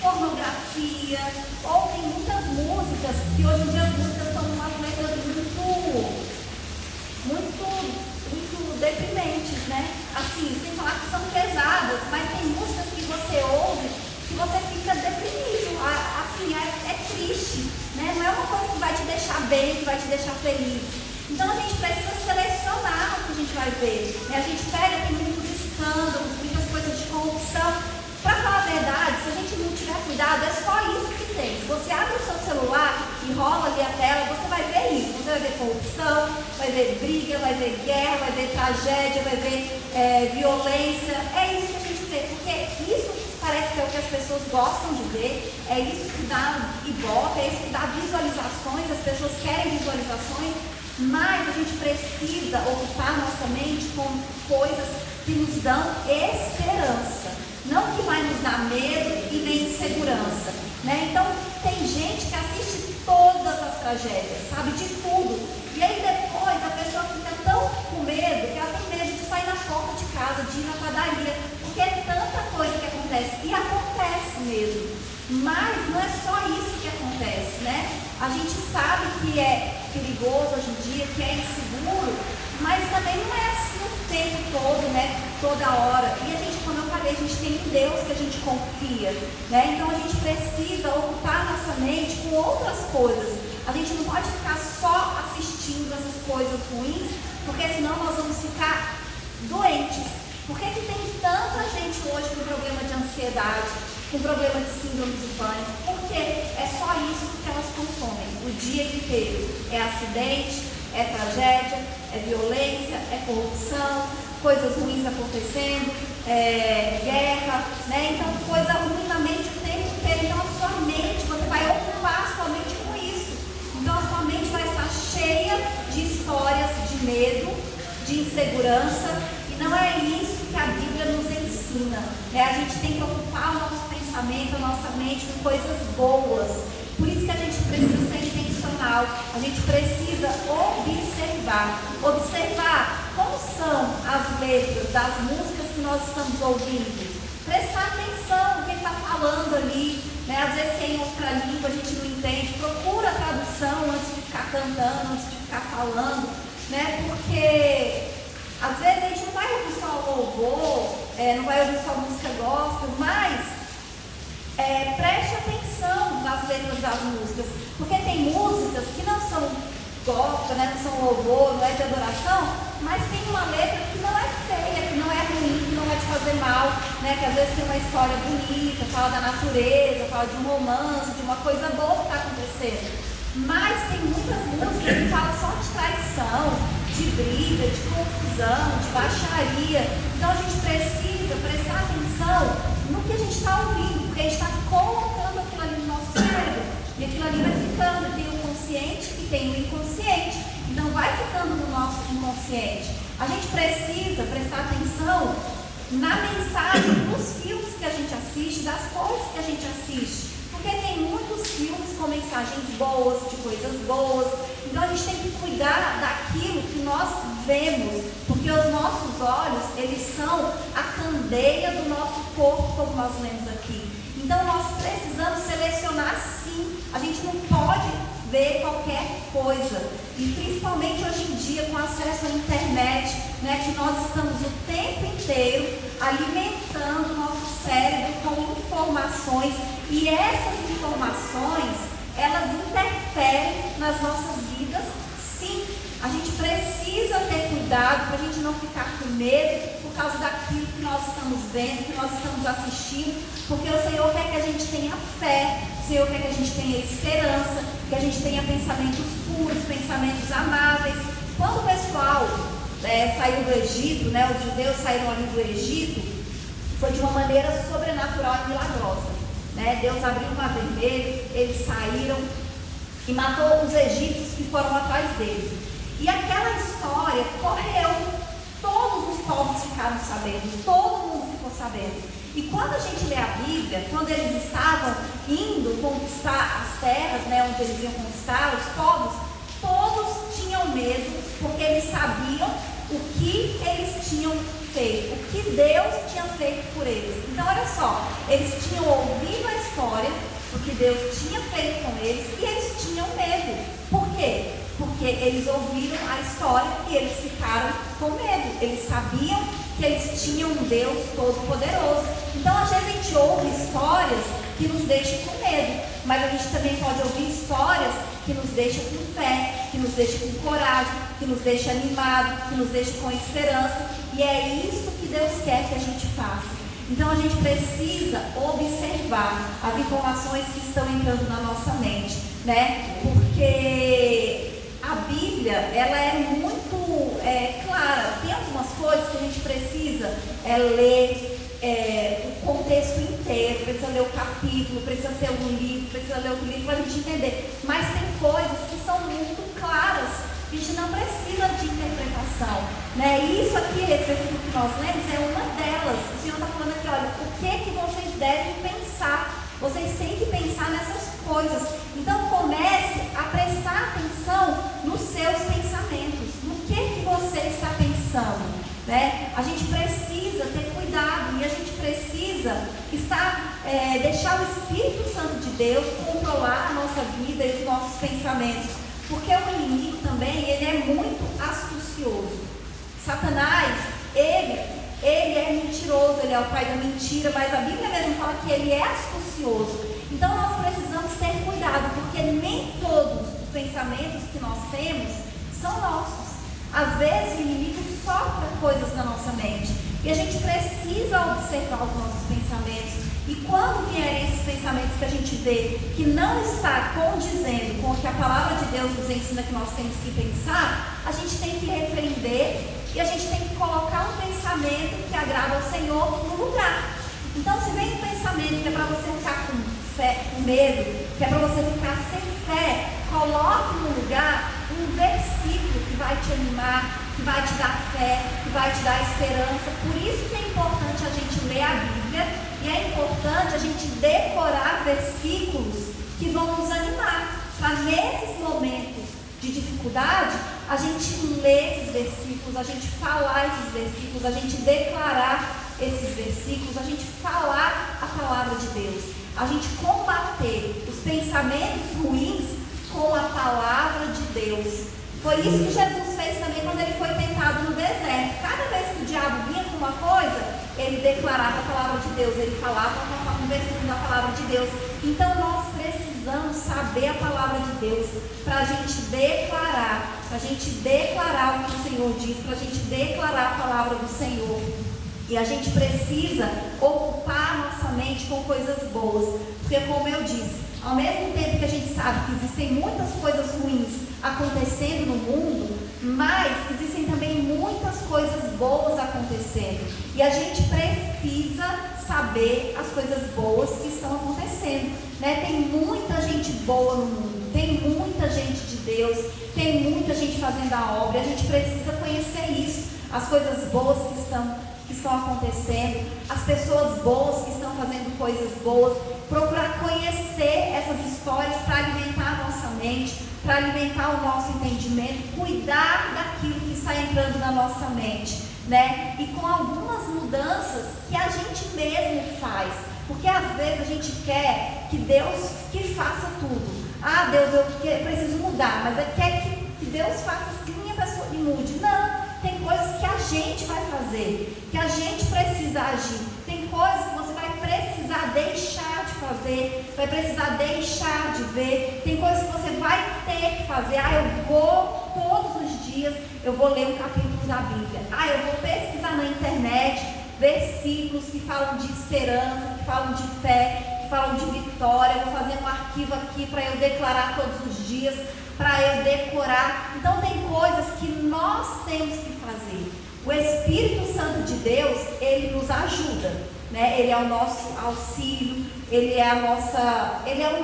pornografia, ouvem muitas músicas, que hoje em dia as músicas são umas letras muito deprimentes, né? Assim, sem falar que são pesadas, mas tem músicas que você ouve que você fica deprimido, assim, é triste, né? Não é uma coisa que vai te deixar bem, que vai te deixar feliz. Então a gente precisa selecionar o que a gente vai ver, né? A gente pega, tem muitos escândalos, muitas coisas de corrupção. Para falar a verdade, se a gente não tiver cuidado, é só isso que tem. Se você abre o seu celular e rola ali a tela, você vai ver isso. Você vai ver corrupção, vai ver briga, vai ver guerra, vai ver tragédia, vai ver violência. É isso que a gente vê, porque isso parece que é o que as pessoas gostam de ver, é isso que dá ibope, é isso que dá visualizações, as pessoas querem visualizações, mas a gente precisa ocupar nossa mente com coisas que nos dão esperança. Não que vai nos dar medo e nem insegurança, né? Então, tem gente que assiste todas as tragédias, sabe, de tudo. E aí depois a pessoa fica tão com medo que ela tem medo de sair na porta de casa, de ir na padaria, porque é tanta coisa que acontece. E acontece mesmo. Mas não é só isso que acontece, né? A gente sabe que é perigoso hoje em dia, que é inseguro, mas também não é assim o tempo todo, né? Toda hora. E a gente, como eu falei, a gente tem um Deus que a gente confia, né? Então a gente precisa ocupar a nossa mente com outras coisas. A gente não pode ficar só assistindo essas coisas ruins, porque senão nós vamos ficar doentes. Por que tem tanta gente hoje com problema de ansiedade, com problema de síndrome de pânico? Porque é só isso que elas consomem o dia inteiro. É acidente, é tragédia, é violência, é corrupção, coisas ruins acontecendo, guerra, né? Então, coisa ruim na mente o tempo inteiro. Então, a sua mente, você vai ocupar a sua mente com isso. Então, a sua mente vai estar cheia de histórias de medo, de insegurança, e não é isso que a Bíblia nos ensina, né? A gente tem que ocupar o nosso pensamento pensamento, a nossa mente com coisas boas. Por isso que a gente precisa ser intencional, a gente precisa observar como são as letras das músicas que nós estamos ouvindo. Prestar atenção no que está falando ali, né? Às vezes tem outra língua, a gente não entende, procura a tradução antes de ficar cantando, antes de ficar falando, né? Porque às vezes a gente não vai ouvir só louvor, não vai ouvir só música gospel, mas preste atenção nas letras das músicas, porque tem músicas que não são gospel, né? Não são louvor, não é de adoração, mas tem uma letra que não é feia, que não é ruim, que não vai te fazer mal, né? Que às vezes tem uma história bonita, fala da natureza, fala de um romance, de uma coisa boa que está acontecendo. Mas tem muitas músicas que falam só de traição, de briga, de confusão, de baixaria. Então a gente precisa prestar atenção no que a gente está ouvindo, porque a gente está colocando aquilo ali no nosso cérebro. E aquilo ali vai ficando, tem o consciente e tem o inconsciente. Então vai ficando no nosso inconsciente. A gente precisa prestar atenção na mensagem dos filmes que a gente assiste, das coisas que a gente assiste. Porque tem muitos filmes com mensagens boas, de coisas boas. Então a gente tem que cuidar daquilo que nós vemos. Porque os nossos olhos, eles são a candeia do nosso corpo, como nós lemos aqui. Então nós precisamos selecionar sim. A gente não pode ver qualquer coisa. E principalmente hoje em dia, com acesso à internet, né, que nós estamos o tempo inteiro alimentando o nosso cérebro com informações. E essas informações, elas interferem nas nossas vidas, sim. A gente precisa ter cuidado para a gente não ficar com medo por causa daquilo que nós estamos vendo, que nós estamos assistindo, porque o Senhor quer que a gente tenha fé, o Senhor quer que a gente tenha esperança, que a gente tenha pensamentos puros, pensamentos amáveis. Quando o pessoal saiu do Egito, né, os judeus saíram ali do Egito, foi de uma maneira sobrenatural e milagrosa. Né? Deus abriu o mar vermelho, eles saíram e matou os egípcios que foram atrás deles. E aquela história correu, todos os povos ficaram sabendo, todo mundo ficou sabendo. E quando a gente lê a Bíblia, quando eles estavam indo conquistar as terras, né, onde eles iam conquistar os povos, todos tinham medo, porque eles sabiam o que eles tinham feito, o que Deus tinha feito por eles. Então olha só, eles tinham ouvido a história, o que Deus tinha feito com eles, e eles tinham medo. Por quê? Porque eles ouviram a história e eles ficaram com medo. Eles sabiam que eles tinham um Deus todo-poderoso. Então às vezes a gente ouve histórias que nos deixam com medo, mas a gente também pode ouvir histórias que nos deixam com fé, que nos deixam com coragem, que nos deixam animados, que nos deixam com esperança. E é isso que Deus quer que a gente faça. Então a gente precisa observar as informações que estão entrando na nossa mente, né? Porque a Bíblia, ela é muito clara. Tem algumas coisas que a gente precisa ler o contexto inteiro, precisa ler o capítulo, precisa ser um livro, precisa ler outro livro para a gente entender. Mas tem coisas que são muito claras, a gente não precisa de interpretação, né? Isso aqui, esse versículo que nós lemos, é uma delas. O Senhor está falando aqui, olha, o que vocês devem pensar? Vocês têm que pensar nessas coisas. Então comece a prestar atenção nos seus pensamentos. No que você está pensando, né? A gente precisa ter cuidado e a gente precisa deixar o Espírito Santo de Deus controlar a nossa vida e os nossos pensamentos. Porque o inimigo também, ele é muito astucioso. Satanás, ele é mentiroso, ele é o pai da mentira, mas a Bíblia mesmo fala que ele é astucioso. Então nós precisamos ter cuidado, porque nem todos os pensamentos que nós temos são nossos. Às vezes o inimigo sopra coisas na nossa mente e a gente precisa observar os nossos pensamentos. E quando vierem esses pensamentos que a gente vê que não está condizendo com o que a palavra de Deus nos ensina que nós temos que pensar, a gente tem que repreender e a gente tem que colocar um pensamento que agrada ao Senhor no lugar. Então, se vem um pensamento que é para você ficar com fé, com medo, que é para você ficar sem fé, coloque no lugar um versículo que vai te animar, que vai te dar fé, que vai te dar esperança. Por isso que é importante a gente ler a Bíblia e é importante a gente decorar versículos que vão nos animar, para nesses momentos de dificuldade, a gente ler esses versículos, a gente falar esses versículos, a gente declarar esses versículos, a gente falar a palavra de Deus, a gente combater os pensamentos ruins com a palavra de Deus. Foi isso que Jesus fez também quando ele foi tentado no deserto. Cada vez que o diabo vinha com uma coisa, ele declarava a palavra de Deus, ele falava um versículo da palavra de Deus. Então nós precisamos saber a palavra de Deus para a gente declarar o que o Senhor diz, para a gente declarar a palavra do Senhor. E a gente precisa ocupar a nossa mente com coisas boas, porque como eu disse, ao mesmo tempo que a gente sabe que existem muitas coisas ruins acontecendo no mundo, mas existem também muitas coisas boas acontecendo. E a gente precisa saber as coisas boas que estão acontecendo, né? Tem muita gente boa no mundo, tem muita gente de Deus, tem muita gente fazendo a obra, e a gente precisa conhecer isso, as coisas boas que estão acontecendo, as pessoas boas que estão fazendo coisas boas, procurar conhecer essas histórias para alimentar a nossa mente, para alimentar o nosso entendimento, cuidar daquilo que está entrando na nossa mente, né? E com algumas mudanças que a gente mesmo faz, porque às vezes a gente quer que Deus que faça tudo. Ah, Deus, eu preciso mudar, mas quer que Deus faça assim e a pessoa me mude. Não. Tem coisas que a gente vai fazer, que a gente precisa agir. Tem coisas que você vai precisar deixar de fazer, vai precisar deixar de ver. Tem coisas que você vai ter que fazer. Eu vou todos os dias, eu vou ler um capítulo da Bíblia. Eu vou pesquisar na internet versículos que falam de esperança, que falam de fé, que falam de vitória. Eu vou fazer um arquivo aqui para eu declarar todos os dias, para eu decorar. Então tem coisas que nós temos que fazer. O Espírito Santo de Deus, ele nos ajuda, né? Ele é o nosso auxílio, ele é o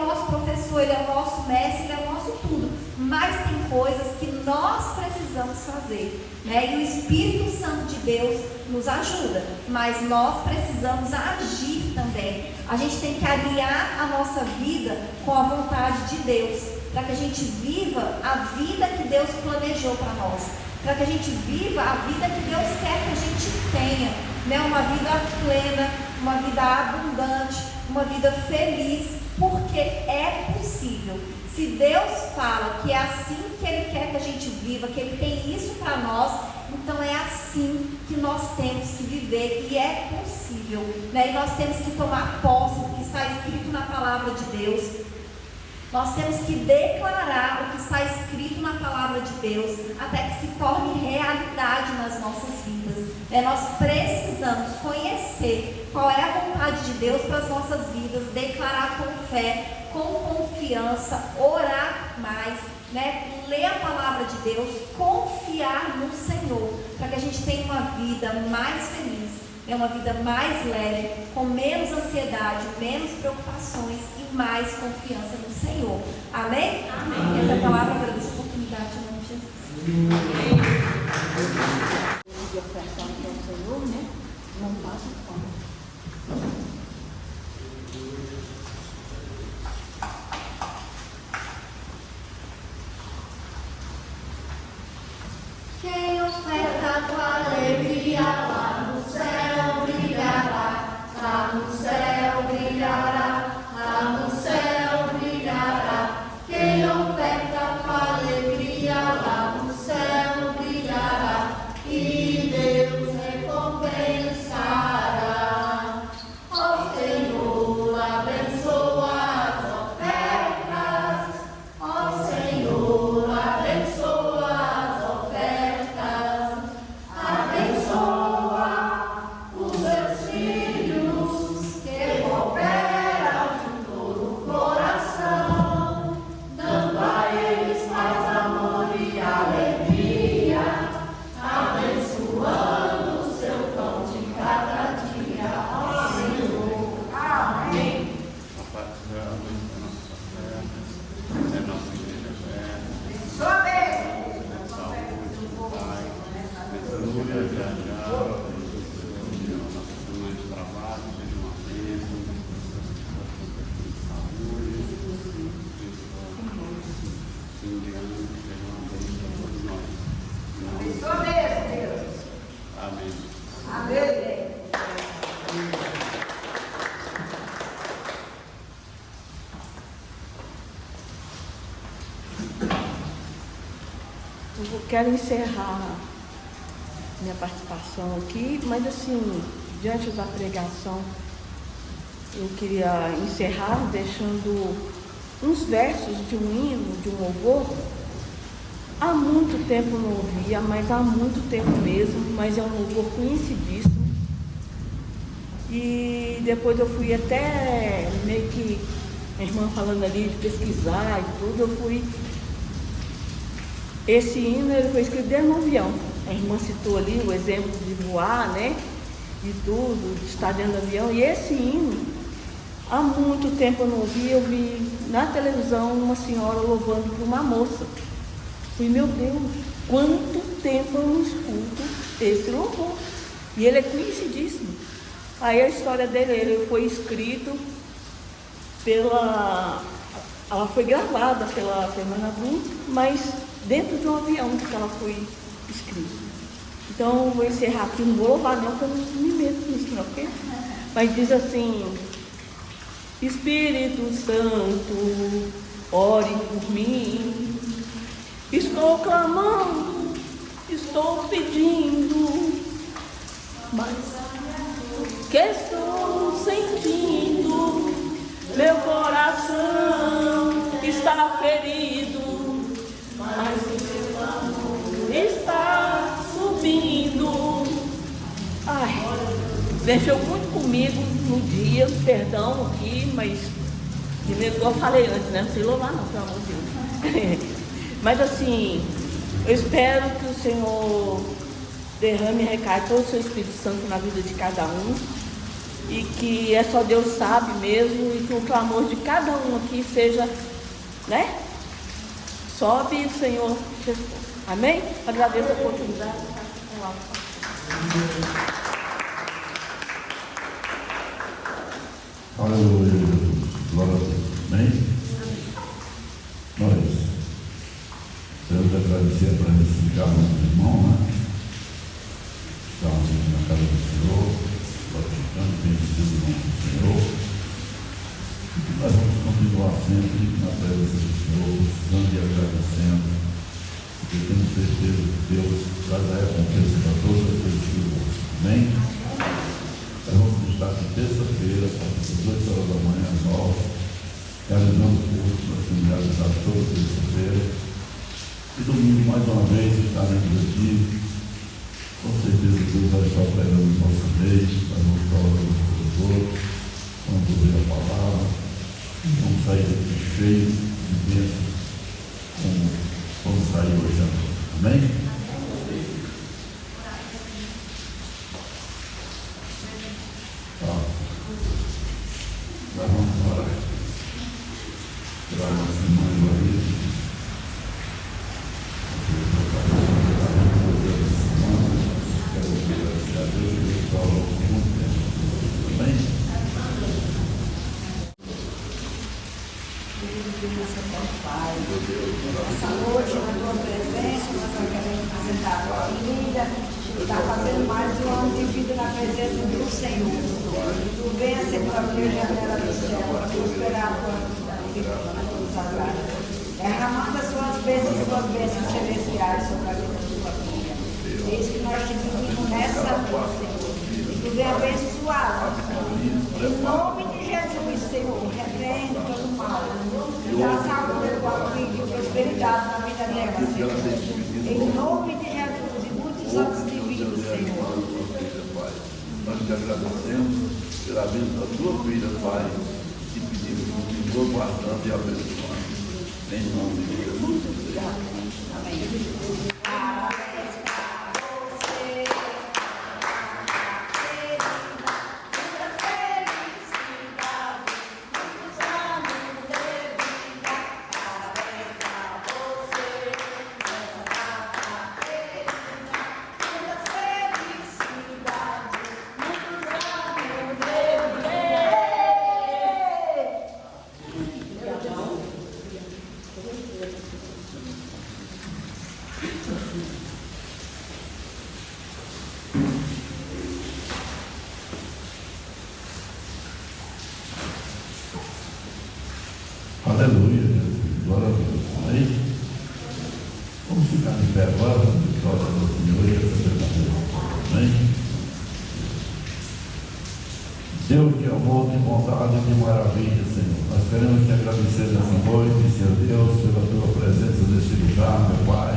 nosso professor, ele é o nosso mestre, ele é o nosso tudo. Mas tem coisas que nós precisamos fazer, né? E o Espírito Santo de Deus nos ajuda, mas nós precisamos agir também. A gente tem que alinhar a nossa vida com a vontade de Deus, para que a gente viva a vida que Deus planejou para nós, para que a gente viva a vida que Deus quer que a gente tenha, né? Uma vida plena, uma vida abundante, uma vida feliz, porque é possível. Se Deus fala que é assim que Ele quer que a gente viva, que Ele tem isso para nós, então é assim que nós temos que viver, e é possível, né? E nós temos que tomar posse do que está escrito na palavra de Deus. Nós temos que declarar o que está escrito na palavra de Deus, até que se torne realidade nas nossas vidas. Nós precisamos conhecer qual é a vontade de Deus para as nossas vidas, declarar com fé, com confiança, orar mais, né? Ler a palavra de Deus, confiar no Senhor, para que a gente tenha uma vida mais feliz, uma vida mais leve, com menos ansiedade, menos preocupações e mais confiança no Senhor. Amém? Amém. Essa palavra eu agradeço a oportunidade em nome de Jesus. De ofertar ao Senhor, né? Não passa fome. Quem oferta com alegria lá no céu brilhará, lá no céu brilhará, lá no céu brilhará. Quem oferta com alegria lá no céu brilhará, e Deus recompensará. Ó Senhor, abençoa. quero encerrar minha participação aqui, mas assim, diante da pregação, eu queria encerrar deixando uns versos de um hino, de um louvor. Há muito tempo não ouvia, mas há muito tempo mesmo, mas é um louvor conhecidíssimo. E depois eu fui até meio que, a irmã falando ali de pesquisar e tudo, eu fui. Esse hino ele foi escrito dentro do avião. A irmã citou ali o exemplo de voar, né? De tudo, de estar dentro do avião. E esse hino, há muito tempo eu não ouvi, eu vi na televisão uma senhora louvando para uma moça. Falei, meu Deus, quanto tempo eu não escuto esse louvor. E ele é conhecidíssimo. Aí a história dele, ele foi escrito ela foi gravada pela Fernanda Brum, mas dentro de um avião que ela foi escrita. Então eu vou encerrar aqui, não vou louvar não, porque eu não me meto nisso não, ok? Mas diz assim: Espírito Santo, ore por mim. Estou clamando, estou pedindo, mas que estou sentindo, meu coração está ferido, mas está subindo. Ai, mexeu muito comigo no dia, perdão aqui, mas igual eu falei antes, né? Não sei louvar não, pelo amor de Deus. Mas assim, eu espero que o Senhor derrame e recaia todo o seu Espírito Santo na vida de cada um, e que é só Deus sabe mesmo, e que o clamor de cada um aqui seja, né? Sobe o Senhor Jesus. Amém? Agradeço a oportunidade. Aleluia, Jesus. Glória a Deus. Amém? Nós queremos agradecer a presença de cada um dos irmãos, né? Estamos na casa do Senhor, glorificando, bendizendo o nome do Senhor. E que nós vamos continuar sempre na presença do Senhor, buscando e agradecendo, porque temos certeza que Deus traz a recompensa para todas as coisas que gostam. Amém? Nós vamos estar aqui terça-feira, a partir das 8 horas da manhã, às 9, realizando o curso, nós temos realizado toda terça-feira. E domingo, mais uma vez, estaremos aqui. Com certeza Deus vai estar operando em nossa vez, vai mostrar os outros, vamos ouvir a palavra, e vamos sair daqui cheios de bênçãos, como vamos sair hoje à noite. Amém? Tá. Nós vamos orar. Tirar nossa mãe do marido. Essa noite, na tua presença, nós queremos apresentar a tua vida, está fazendo mais de um ano de vida na presença do Senhor. Tu venha ser tua vida, janela do céu, para prosperar a tua vida na tua sagrada. Derramando as tuas bênçãos celestiais sobre a vida da tua filha. Eis que nós te pedimos nessa noite, Senhor. E tu venha abençoar. Em nome de Jesus, Senhor, repreende todo o mal. Dá saúde a tua filha e prosperidade na vida dela, Senhor. Em nome de Jesus, e muitos anos de vida, Senhor. Nós te agradecemos pela vida da tua filha, Pai, e pedimos que continue guardando e abençoando. Em nome de Jesus. Amém. Aleluia, Jesus. Glória a Deus. Amém? Vamos ficar fé, agora a vitória do Senhor e essa verdadeira. Amém? Deus de amor, de bondade, de maravilha, Senhor. Nós queremos te agradecer nessa noite, Senhor Deus, pela tua presença nesse lugar, meu Pai,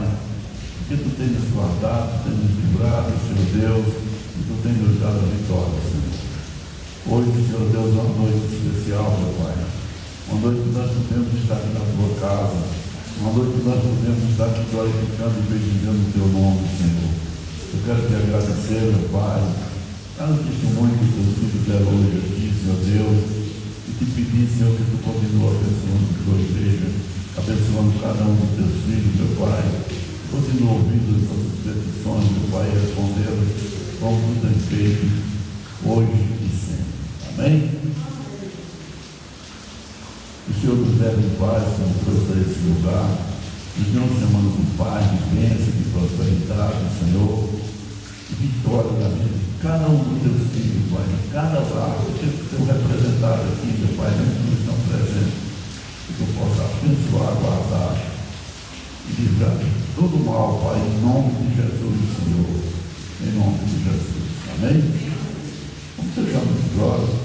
que tu tens nos guardado, tu tens nos livrado, Senhor Deus, e tu tens nos dado a vitória, Senhor. Hoje, Senhor Deus, é uma noite especial, meu Pai. Uma noite que nós podemos estar aqui na tua casa. Uma noite que nós podemos estar aqui glorificando e bendizendo o teu nome, Senhor. Eu quero te agradecer, meu Pai, cada testemunho que teus filhos deram hoje aqui, Senhor Deus, e te pedir, Senhor, que tu continue abençoando a tua igreja, abençoando cada um dos teus filhos, meu Pai. Continue ouvindo as nossas petições, meu Pai, e respondendo como tu tens feito hoje e sempre. Amém? O Senhor nos leve em paz, como trouxe a esse lugar, nos dê uma semana de paz, de bênção, de prosperidade, Senhor, de vitória na vida de cada um dos teus filhos, Pai, de cada lar, que estão representados aqui, meu Pai, que estão presentes, que tu possa abençoar, guardar e livrar todo mal, Pai, em nome de Jesus, Senhor, em nome de Jesus. Amém? Vamos fechar os olhos,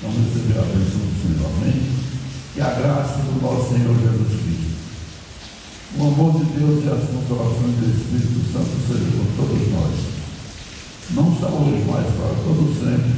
vamos receber a bênção do Senhor. Amém? Que a graça do nosso Senhor Jesus Cristo, o amor de Deus e as consolações do Espírito Santo sejam com todos nós, não só hoje, mas para todos sempre.